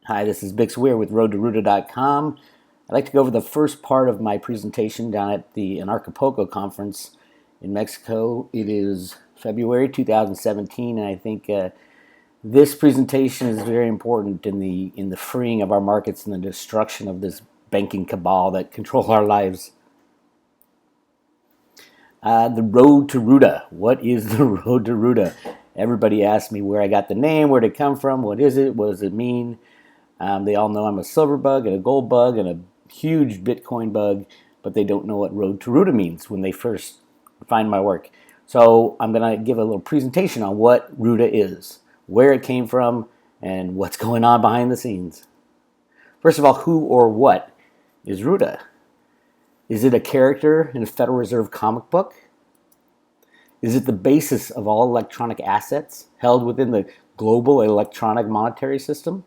Hi, this is Bix Weir with Ruda.com. I'd like to go over the first part of my presentation down at the Anarchapulco Conference in Mexico. It is February 2017, and I think this presentation is very important in the freeing of our markets and the destruction of this banking cabal that control our lives. The road to Ruda. What is the road to Ruda? Everybody asks me where I got the name, where did it come from, what is it, what does it mean? They all know I'm a silver bug and a gold bug and a huge Bitcoin bug, but they don't know what road to Ruda means when they first find my work. So I'm going to give a little presentation on what Ruda is, where it came from, and what's going on behind the scenes. First of all, who or what is Ruda? Is it a character in a Federal Reserve comic book? Is it the basis of all electronic assets held within the global electronic monetary system?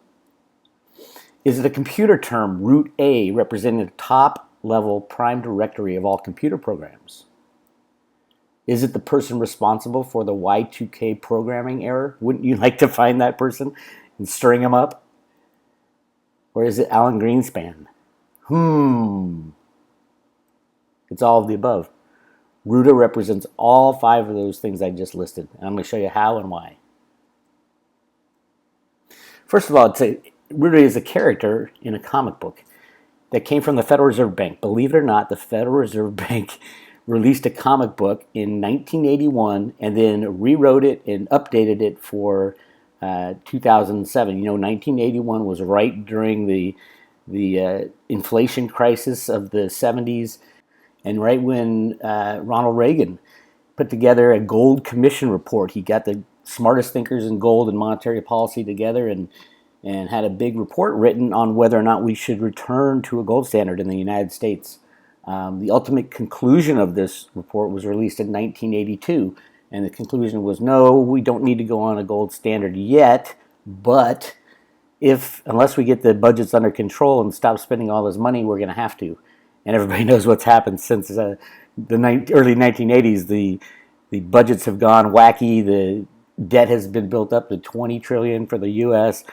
Is it a computer term, root A, representing the top-level prime directory of all computer programs? Is it the person responsible for the Y2K programming error? Wouldn't you like to find that person and stirring him up? Or is it Alan Greenspan? It's all of the above. Ruda represents all five of those things I just listed, and I'm going to show you how and why. First of all, Ruda is a character in a comic book that came from the Federal Reserve Bank. Believe it or not, the Federal Reserve Bank released a comic book in 1981 and then rewrote it and updated it for 2007. You know, 1981 was right during the inflation crisis of the 70s, and right when Ronald Reagan put together a gold commission report. He got the smartest thinkers in gold and monetary policy together and had a big report written on whether or not we should return to a gold standard in the United States. The ultimate conclusion of this report was released in 1982, and the conclusion was, no, we don't need to go on a gold standard yet, but unless we get the budgets under control and stop spending all this money, we're going to have to. And everybody knows what's happened since the early 1980s. The budgets have gone wacky. The debt has been built up to $20 trillion for the U.S.,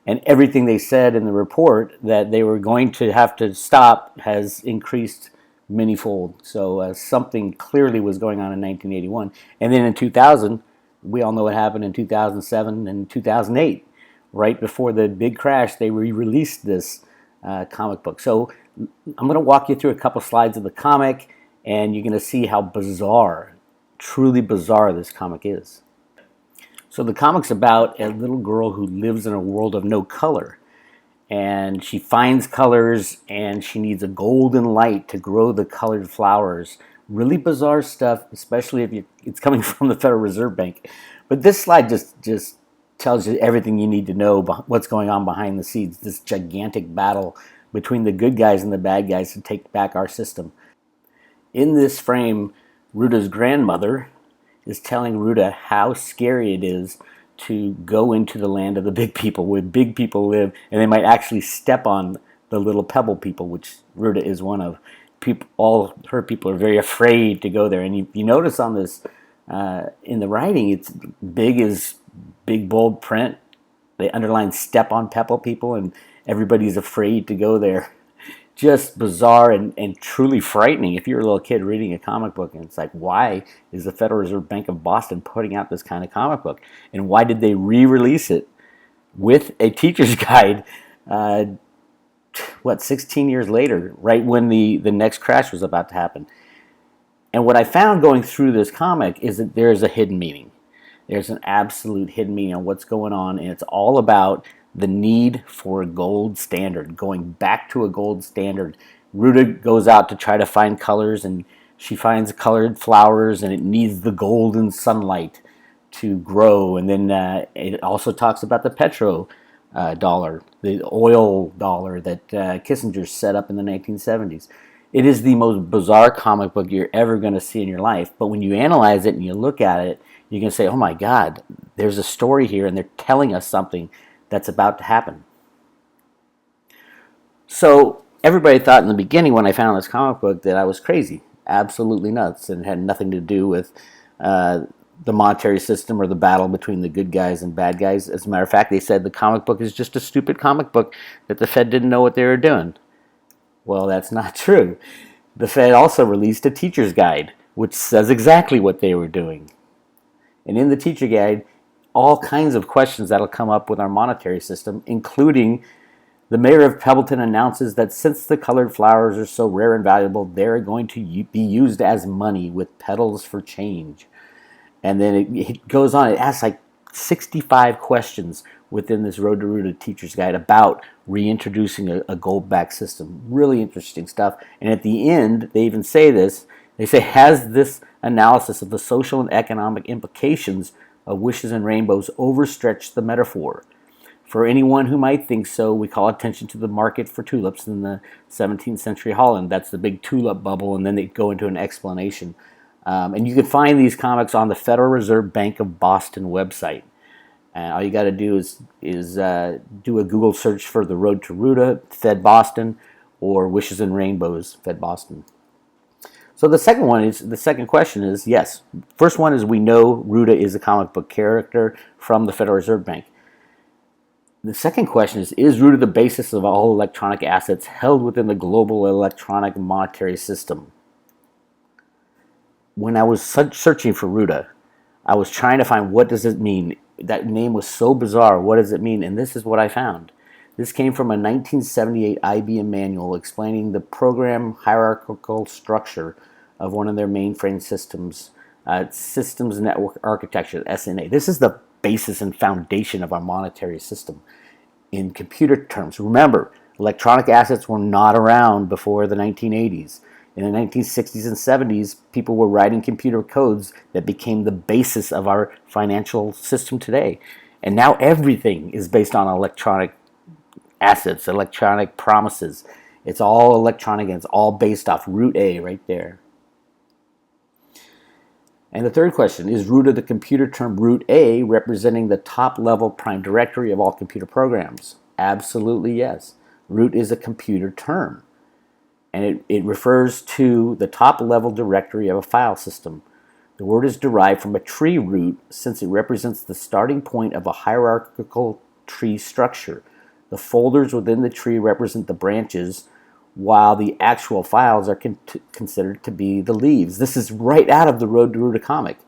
and everything they said in the report that they were going to have to stop has increased manyfold. So something clearly was going on in 1981. And then in 2000, we all know what happened in 2007 and 2008. Right before the big crash, they re-released this comic book. So I'm going to walk you through a couple slides of the comic, and you're going to see how bizarre, truly bizarre this comic is. So the comic's about a little girl who lives in a world of no color, and she finds colors, and she needs a golden light to grow the colored flowers. Really bizarre stuff, especially if it's coming from the Federal Reserve Bank. But this slide just tells you everything you need to know about what's going on behind the scenes, this gigantic battle between the good guys and the bad guys to take back our system. In this frame, Ruda's grandmother is telling Ruda how scary it is to go into the land of the big people, where big people live, and they might actually step on the little pebble people, which Ruda is one of. All her people are very afraid to go there. And you notice on this, in the writing, it's big bold print. They underline step on pebble people, and everybody's afraid to go there. Just bizarre and truly frightening if you're a little kid reading a comic book, and it's like, why is the Federal Reserve Bank of Boston putting out this kind of comic book? And why did they re-release it with a teacher's guide, 16 years later, right when the next crash was about to happen? And what I found going through this comic is that there's a hidden meaning. There's an absolute hidden meaning on what's going on, and it's all about the need for a gold standard, going back to a gold standard. Ruda goes out to try to find colors, and she finds colored flowers, and it needs the golden sunlight to grow. And then it also talks about the petro dollar, the oil dollar that Kissinger set up in the 1970s. It is the most bizarre comic book you're ever going to see in your life, but when you analyze it and you look at it, you can say, oh my God, there's a story here, and they're telling us something that's about to happen. So everybody thought in the beginning when I found this comic book that I was crazy, absolutely nuts, and had nothing to do with the monetary system or the battle between the good guys and bad guys. As a matter of fact, they said the comic book is just a stupid comic book that the Fed didn't know what they were doing. Well, that's not true. The Fed also released a teacher's guide, which says exactly what they were doing. And in the teacher guide, all kinds of questions that'll come up with our monetary system, including the mayor of Pebbleton announces that since the colored flowers are so rare and valuable, they're going to be used as money with petals for change. And then it goes on. It asks like 65 questions within this Road to Ruda teacher's guide about reintroducing a gold-backed system. Really interesting stuff. And at the end, they even say this. They say, has this analysis of the social and economic implications of wishes and rainbows overstretched the metaphor? For anyone who might think so, we call attention to the market for tulips in the 17th century Holland. That's the big tulip bubble, and then they go into an explanation. And you can find these comics on the Federal Reserve Bank of Boston website. And all you got to do is do a Google search for the Road to Ruda, Fed Boston, or Wishes and Rainbows, Fed Boston. So the second question is, yes. First one is we know Ruda is a comic book character from the Federal Reserve Bank. The second question is Ruda the basis of all electronic assets held within the global electronic monetary system? When I was searching for Ruda, I was trying to find what does it mean. That name was so bizarre. What does it mean? And this is what I found. This came from a 1978 IBM manual explaining the program hierarchical structure of one of their mainframe systems, Systems Network Architecture, SNA. This is the basis and foundation of our monetary system in computer terms. Remember, electronic assets were not around before the 1980s. In the 1960s and 70s, people were writing computer codes that became the basis of our financial system today. And now everything is based on electronic assets, electronic promises. It's all electronic and it's all based off Root A right there. And the third question, is Ruda the computer term Root A representing the top-level prime directory of all computer programs? Absolutely yes. Root is a computer term. And it refers to the top-level directory of a file system. The word is derived from a tree root since it represents the starting point of a hierarchical tree structure. The folders within the tree represent the branches, while the actual files are considered to be the leaves. This is right out of the Road to Ruda comic,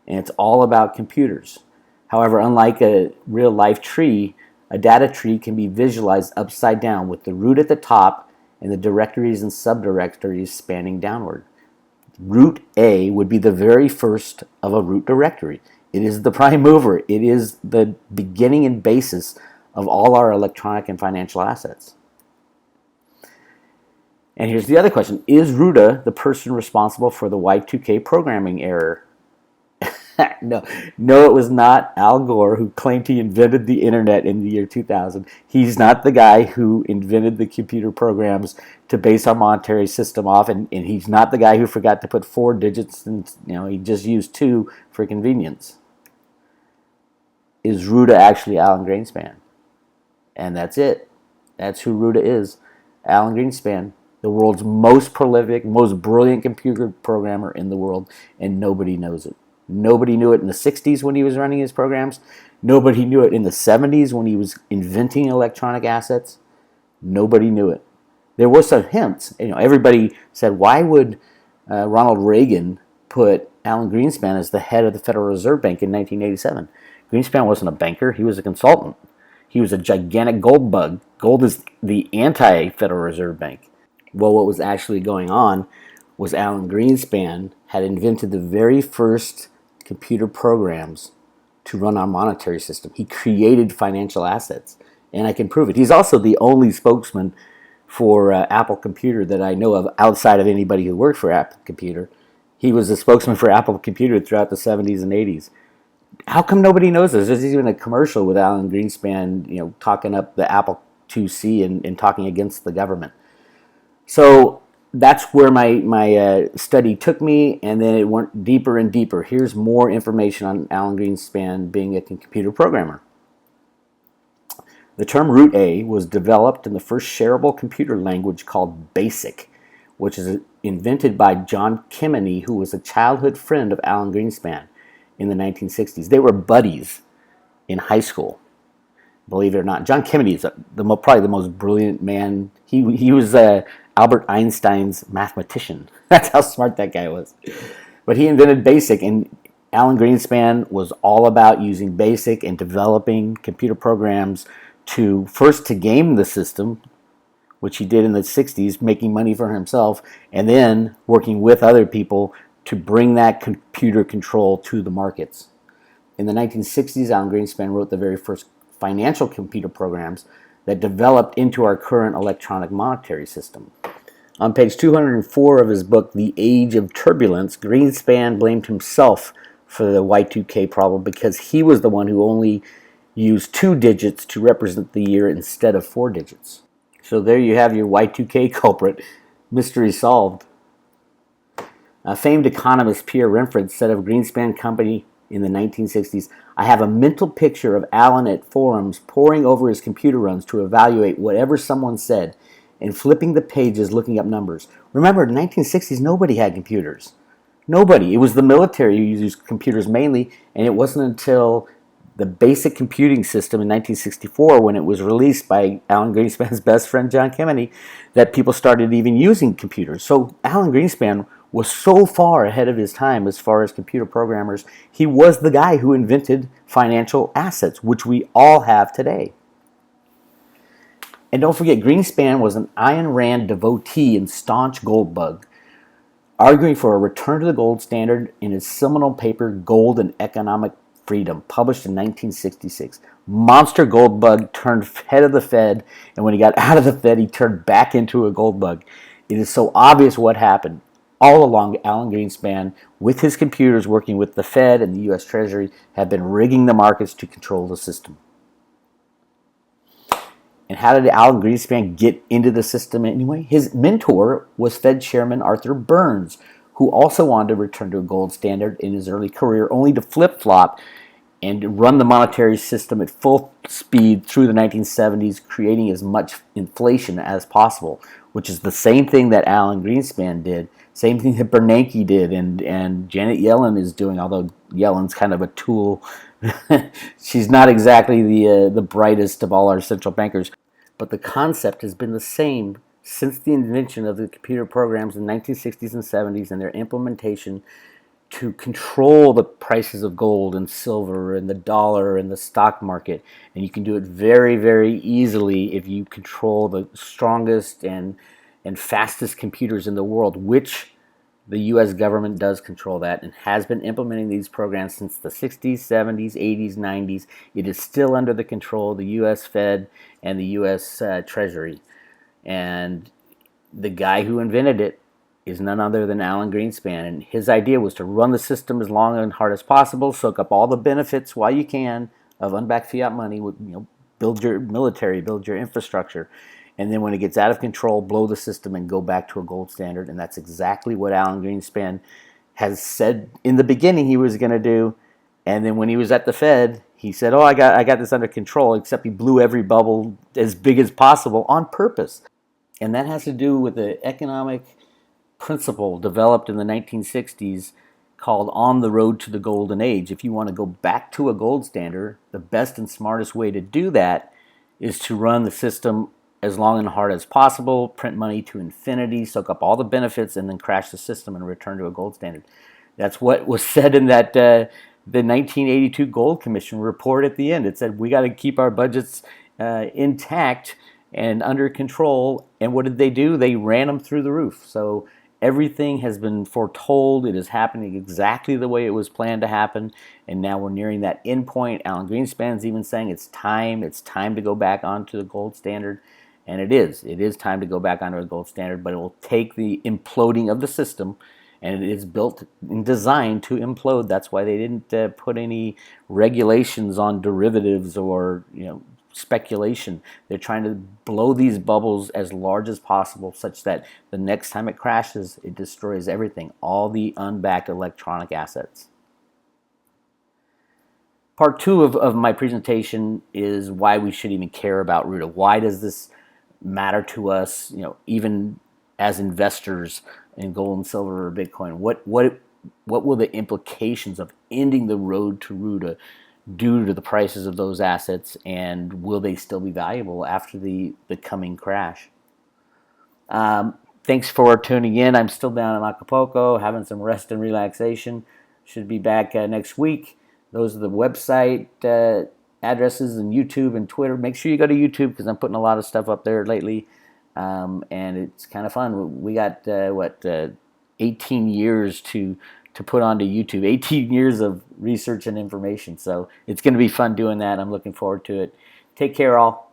and it's all about computers. However, unlike a real-life tree, a data tree can be visualized upside down with the root at the top and the directories and subdirectories spanning downward. Root A would be the very first of a root directory. It is the prime mover. It is the beginning and basis of all our electronic and financial assets. And here's the other question. Is Ruda the person responsible for the Y2K programming error? No, it was not Al Gore, who claimed he invented the internet in the year 2000. He's not the guy who invented the computer programs to base our monetary system off, and he's not the guy who forgot to put 4 digits, and he just used 2 for convenience. Is Ruda actually Alan Greenspan? And that's it. That's who Ruda is. Alan Greenspan, the world's most prolific, most brilliant computer programmer in the world, and nobody knows it. Nobody knew it in the 60s when he was running his programs. Nobody knew it in the 70s when he was inventing electronic assets. Nobody knew it. There were some hints. Everybody said, why would Ronald Reagan put Alan Greenspan as the head of the Federal Reserve Bank in 1987? Greenspan wasn't a banker. He was a consultant. He was a gigantic gold bug. Gold is the anti-Federal Reserve Bank. Well, what was actually going on was Alan Greenspan had invented the very first computer programs to run our monetary system. He created financial assets, and I can prove it. He's also the only spokesman for Apple Computer that I know of outside of anybody who worked for Apple Computer. He was a spokesman for Apple Computer throughout the 70s and 80s. How come nobody knows this? There's even a commercial with Alan Greenspan, talking up the Apple IIc and talking against the government. So that's where my study took me, and then it went deeper and deeper. Here's more information on Alan Greenspan being a computer programmer. The term Root A was developed in the first shareable computer language called BASIC, which is invented by John Kemeny, who was a childhood friend of Alan Greenspan. in the 1960s. They were buddies in high school, believe it or not. John Kennedy is probably the most brilliant man. He was Albert Einstein's mathematician. That's how smart that guy was. But he invented BASIC, and Alan Greenspan was all about using BASIC and developing computer programs to game the system, which he did in the 60s, making money for himself, and then working with other people to bring that computer control to the markets. In the 1960s, Alan Greenspan wrote the very first financial computer programs that developed into our current electronic monetary system. On page 204 of his book, The Age of Turbulence, Greenspan blamed himself for the Y2K problem because he was the one who only used 2 digits to represent the year instead of 4 digits. So there you have your Y2K culprit. Mystery solved. Famed economist Pierre Renfred said of Greenspan Company in the 1960s, "I have a mental picture of Alan at forums poring over his computer runs to evaluate whatever someone said and flipping the pages looking up numbers." Remember, in the 1960s, nobody had computers. Nobody. It was the military who used computers mainly, and it wasn't until the basic computing system in 1964, when it was released by Alan Greenspan's best friend John Kennedy, that people started even using computers. So Alan Greenspan was so far ahead of his time as far as computer programmers. He was the guy who invented financial assets, which we all have today. And don't forget, Greenspan was an Ayn Rand devotee and staunch gold bug, arguing for a return to the gold standard in his seminal paper, Gold and Economic Freedom, published in 1966. Monster gold bug turned head of the Fed, and when he got out of the Fed, he turned back into a gold bug. It is so obvious what happened. All along, Alan Greenspan, with his computers working with the Fed and the U.S. Treasury, have been rigging the markets to control the system. And how did Alan Greenspan get into the system anyway? His mentor was Fed Chairman Arthur Burns, who also wanted to return to a gold standard in his early career, only to flip-flop and run the monetary system at full speed through the 1970s, creating as much inflation as possible, which is the same thing that Alan Greenspan did, same thing that Bernanke did, and Janet Yellen is doing, although Yellen's kind of a tool. She's not exactly the brightest of all our central bankers, but the concept has been the same since the invention of the computer programs in the 1960s and 70s and their implementation to control the prices of gold and silver and the dollar and the stock market. And you can do it very, very easily if you control the strongest and fastest computers in the world, which the U.S. government does control that and has been implementing these programs since the 60s, 70s, 80s, 90s. It is still under the control of the U.S. Fed and the U.S. Treasury. And the guy who invented it is none other than Alan Greenspan. And his idea was to run the system as long and hard as possible, soak up all the benefits while you can of unbacked fiat money, build your military, build your infrastructure. And then when it gets out of control, blow the system and go back to a gold standard. And that's exactly what Alan Greenspan has said in the beginning he was going to do. And then when he was at the Fed, he said, "Oh, I got this under control," except he blew every bubble as big as possible on purpose. And that has to do with the economic principle developed in the 1960s called On the Road to the Golden Age. If you want to go back to a gold standard, the best and smartest way to do that is to run the system as long and hard as possible, print money to infinity, soak up all the benefits, and then crash the system and return to a gold standard. That's what was said in that the 1982 Gold Commission report at the end. It said we got to keep our budgets intact and under control. And what did they do? They ran them through the roof. So everything has been foretold. It is happening exactly the way it was planned to happen. And now we're nearing that end point. Alan Greenspan's even saying it's time to go back onto the gold standard. And it is time to go back onto a gold standard, but it will take the imploding of the system, and it is built and designed to implode. That's why they didn't put any regulations on derivatives or speculation. They're trying to blow these bubbles as large as possible such that the next time it crashes, it destroys everything, all the unbacked electronic assets. Part 2 of my presentation is why we should even care about Ruda. Why does this matter to us, even as investors in gold and silver or Bitcoin? What what will the implications of ending the road to Ruda do to the prices of those assets, and will they still be valuable after the coming crash? Thanks for tuning in. I'm still down in Acapulco having some rest and relaxation. Should be back next week. Those are the website addresses and YouTube and Twitter. Make sure you go to YouTube because I'm putting a lot of stuff up there lately, and it's kind of fun. We got 18 years to put onto YouTube. 18 years of research and information. So it's going to be fun doing that. I'm looking forward to it. Take care, all.